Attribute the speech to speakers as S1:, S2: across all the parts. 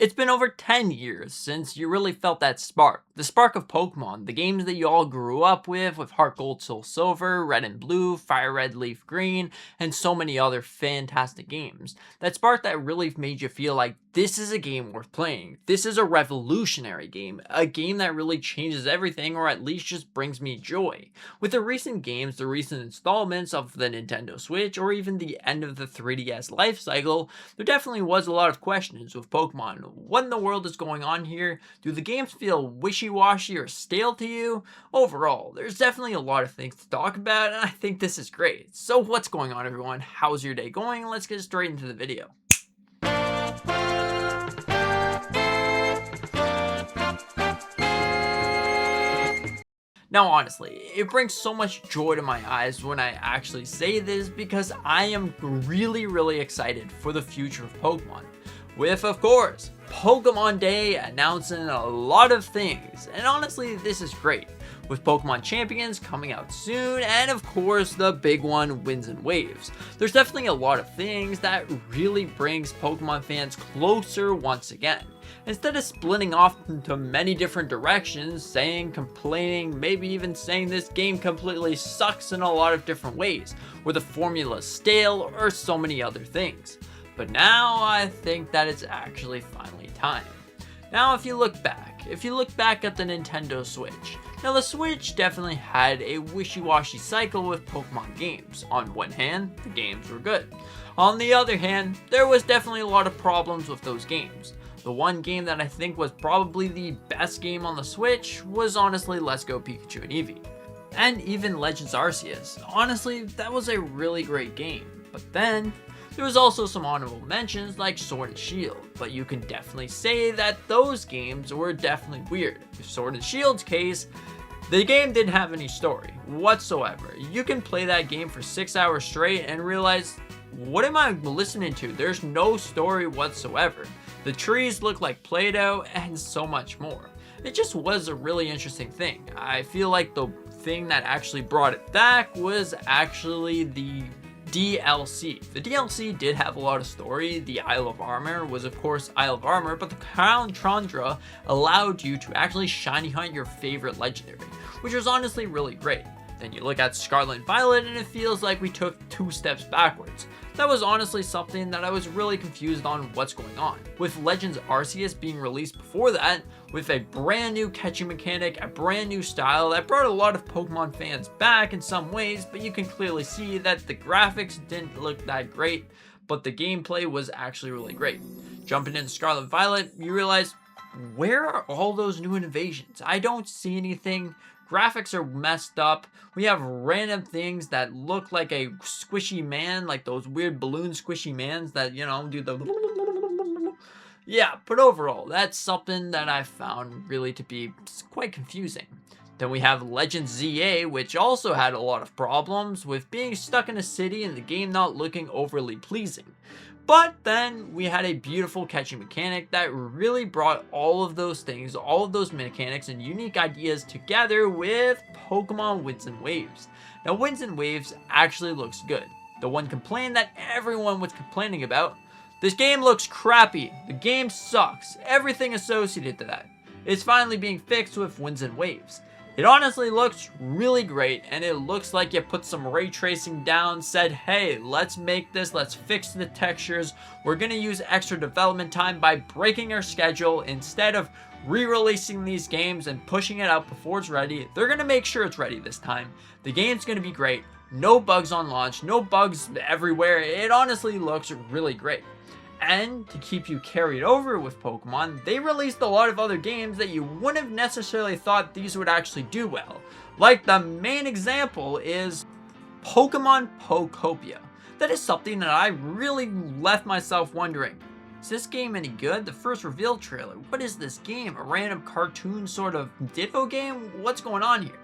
S1: It's been over 10 years since you really felt that spark. The spark of Pokemon, the games that you all grew up with Heart Gold, Soul Silver, Red and Blue, Fire Red, Leaf Green, and so many other fantastic games. That spark that really made you feel like this is a game worth playing. This is a revolutionary game, a game that really changes everything or at least just brings me joy. With the recent games, the recent installments of the Nintendo Switch, or even the end of the 3DS life cycle, there definitely was a lot of questions with Pokemon. What in the world is going on here? Do the games feel wishy-washy or stale to you? Overall, there's definitely a lot of things to talk about, and I think this is great. So what's going on, everyone? How's your day going? Let's get straight into the video. Now honestly, it brings so much joy to my eyes when I actually say this because I am really excited for the future of Pokemon. With, of course, Pokemon Day announcing a lot of things, and honestly this is great. With Pokemon Champions coming out soon, and of course the big one, Winds and Waves. There's definitely a lot of things that really brings Pokemon fans closer once again. Instead of splitting off into many different directions, saying, complaining, maybe even saying this game completely sucks in a lot of different ways, where the formula's stale or so many other things. But now I think that it's actually finally time. Now if you look back at the Nintendo Switch, now the Switch definitely had a wishy-washy cycle with Pokemon games. On one hand, the games were good. On the other hand, there was definitely a lot of problems with those games. The one game that I think was probably the best game on the Switch was honestly Let's Go Pikachu and Eevee. And even Legends Arceus. Honestly, that was a really great game. But then, there was also some honorable mentions like Sword and Shield, but you can definitely say that those games were definitely weird. With Sword and Shield's case, the game didn't have any story whatsoever. You can play that game for 6 hours straight and realize, what am I listening to? There's no story whatsoever. The trees look like Play-Doh and so much more. It just was a really interesting thing. I feel like the thing that actually brought it back was actually the DLC. The DLC did have a lot of story. The Isle of Armor was of course Isle of Armor, but the Crown Chandra allowed you to actually shiny hunt your favorite legendary, which was honestly really great. Then you look at Scarlet and Violet and it feels like we took 2 steps backwards. That was honestly something that I was really confused on what's going on. With Legends Arceus being released before that, with a brand new catching mechanic, a brand new style that brought a lot of Pokemon fans back in some ways, but you can clearly see that the graphics didn't look that great, but the gameplay was actually really great. Jumping into Scarlet and Violet, you realize, where are all those new innovations? I don't see anything. Graphics are messed up. We have random things that look like a squishy man, like those weird balloon squishy mans that, you know, do the... Yeah, but overall, that's something that I found really to be quite confusing. Then we have Legends ZA, which also had a lot of problems with being stuck in a city and the game not looking overly pleasing. But then we had a beautiful catching mechanic that really brought all of those things, all of those mechanics and unique ideas together with Pokemon Winds and Waves. Now Winds and Waves actually looks good. The one complaint that everyone was complaining about, this game looks crappy, the game sucks, everything associated to that. It's finally being fixed with Winds and Waves. It honestly looks really great, and it looks like you put some ray tracing down, said, hey, let's make this, let's fix the textures. We're going to use extra development time by breaking our schedule. Instead of re-releasing these games and pushing it out before it's ready, they're going to make sure it's ready this time. The game's going to be great. No bugs on launch, no bugs everywhere. It honestly looks really great. And to keep you carried over with Pokemon, they released a lot of other games that you wouldn't have necessarily thought these would actually do well. Like the main example is Pokemon Pootopia. That is something that I really left myself wondering. Is this game any good? The first reveal trailer. What is this game? A random cartoon sort of Ditto game? What's going on here?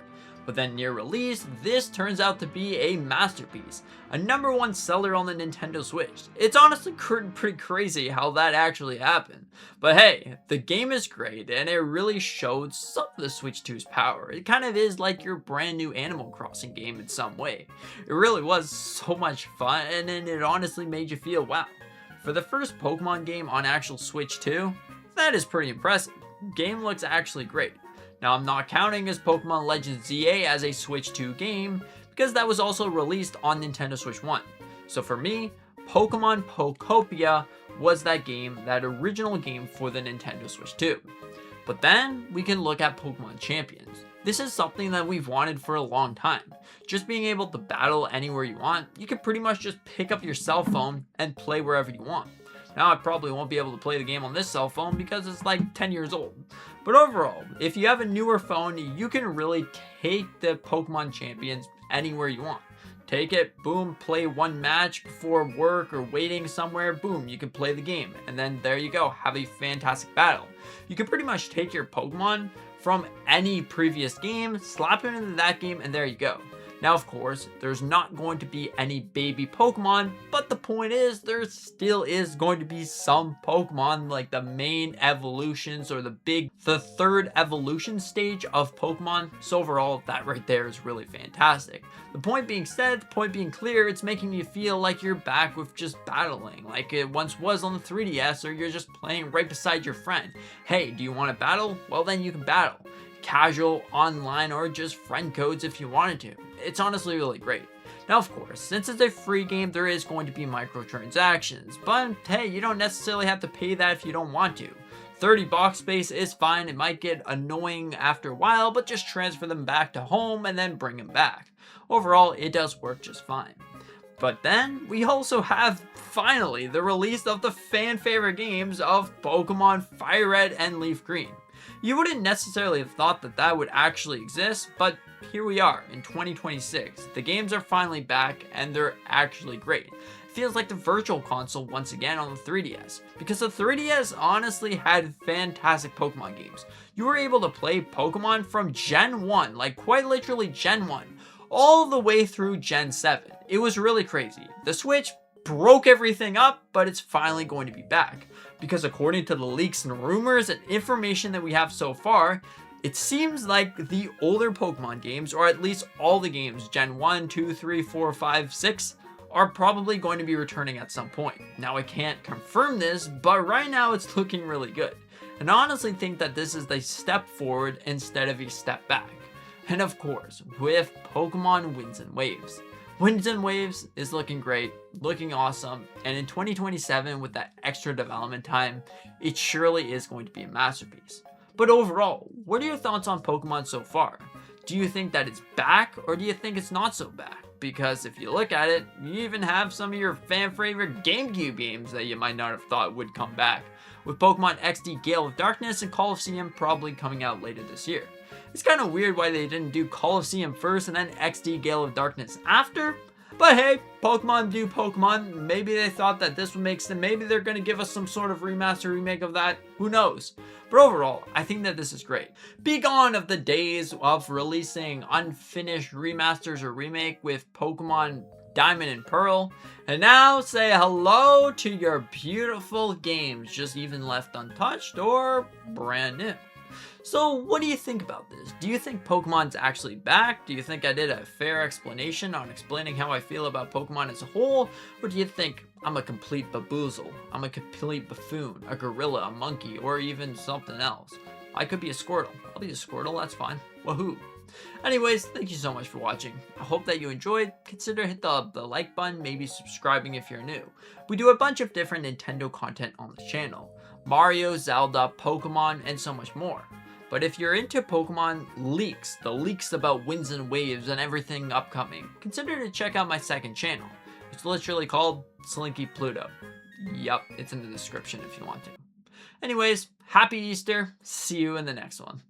S1: But then near release, this turns out to be a masterpiece. A #1 seller on the Nintendo Switch. It's honestly pretty crazy how that actually happened. But hey, the game is great and it really showed some of the Switch 2's power. It kind of is like your brand new Animal Crossing game in some way. It really was so much fun and it honestly made you feel wow. For the first Pokemon game on actual Switch 2, That is pretty impressive. Game looks actually great. Now I'm not counting as Pokemon Legend ZA as a Switch 2 game because that was also released on Nintendo Switch 1. So for me, Pokemon Pootopia was that game, that original game for the Nintendo Switch 2. But then we can look at Pokemon Champions. This is something that we've wanted for a long time. Just being able to battle anywhere you want, you can pretty much just pick up your cell phone and play wherever you want. Now I probably won't be able to play the game on this cell phone because it's like 10 years old. But overall, if you have a newer phone, you can really take the Pokemon Champions anywhere you want. Take it, boom, play one match before work or waiting somewhere, boom, you can play the game. And then there you go, have a fantastic battle. You can pretty much take your Pokemon from any previous game, slap it into that game, and there you go. Now, of course, there's not going to be any baby Pokemon, but the point is there still is going to be some Pokemon, like the main evolutions or the third evolution stage of Pokemon. So overall, that right there is really fantastic. The point being said, the point being clear, it's making you feel like you're back with just battling, like it once was on the 3DS, or you're just playing right beside your friend. Hey, do you want to battle? Well, then you can battle. Casual, online, or just friend codes if you wanted to. It's honestly really great. Now, of course, since it's a free game, there is going to be microtransactions, but hey, you don't necessarily have to pay that if you don't want to. 30 box space is fine. It might get annoying after a while, but just transfer them back to home and then bring them back. Overall, it does work just fine. But then we also have finally the release of the fan favorite games of Pokemon Fire Red and Leaf Green. You wouldn't necessarily have thought that that would actually exist, but here we are in 2026. The games are finally back and they're actually great. It feels like the virtual console once again on the 3DS, because the 3DS honestly had fantastic Pokemon games. You were able to play Pokemon from Gen 1, like quite literally Gen 1, all the way through Gen 7. It was really crazy. The Switch broke everything up, but it's finally going to be back. Because according to the leaks and rumors and information that we have so far, it seems like the older Pokemon games, or at least all the games, Gen 1, 2, 3, 4, 5, 6, are probably going to be returning at some point. Now I can't confirm this, but right now it's looking really good. And I honestly think that this is a step forward instead of a step back. And of course, with Pokemon Winds and Waves. Winds and Waves is looking great, looking awesome, and in 2027 with that extra development time, it surely is going to be a masterpiece. But overall, what are your thoughts on Pokemon so far? Do you think that it's back, or do you think it's not so back? Because if you look at it, you even have some of your fan favorite GameCube games that you might not have thought would come back, with Pokemon XD Gale of Darkness and Colosseum probably coming out later this year. It's kind of weird why they didn't do Colosseum first and then XD Gale of Darkness after. But hey, Pokemon do Pokemon. Maybe they thought that this would make sense. Maybe they're going to give us some sort of remaster remake of that. Who knows? But overall, I think that this is great. Be gone of the days of releasing unfinished remasters or remake with Pokemon Diamond and Pearl. And now say hello to your beautiful games, just even left untouched or brand new. So what do you think about this? Do you think Pokemon's actually back? Do you think I did a fair explanation on explaining how I feel about Pokemon as a whole? Or do you think I'm a complete baboozle? I'm a complete buffoon, a gorilla, a monkey, or even something else? I could be a Squirtle. I'll be a Squirtle, that's fine. Woohoo! Anyways, thank you so much for watching. I hope that you enjoyed. Consider hit the like button, maybe subscribing if you're new. We do a bunch of different Nintendo content on the channel. Mario, Zelda, Pokemon, and so much more. But if you're into Pokemon leaks, the leaks about Winds and Waves and everything upcoming, consider to check out my second channel. It's literally called Slinky Pluto. Yup, it's in the description if you want to. Anyways, happy Easter. See you in the next one.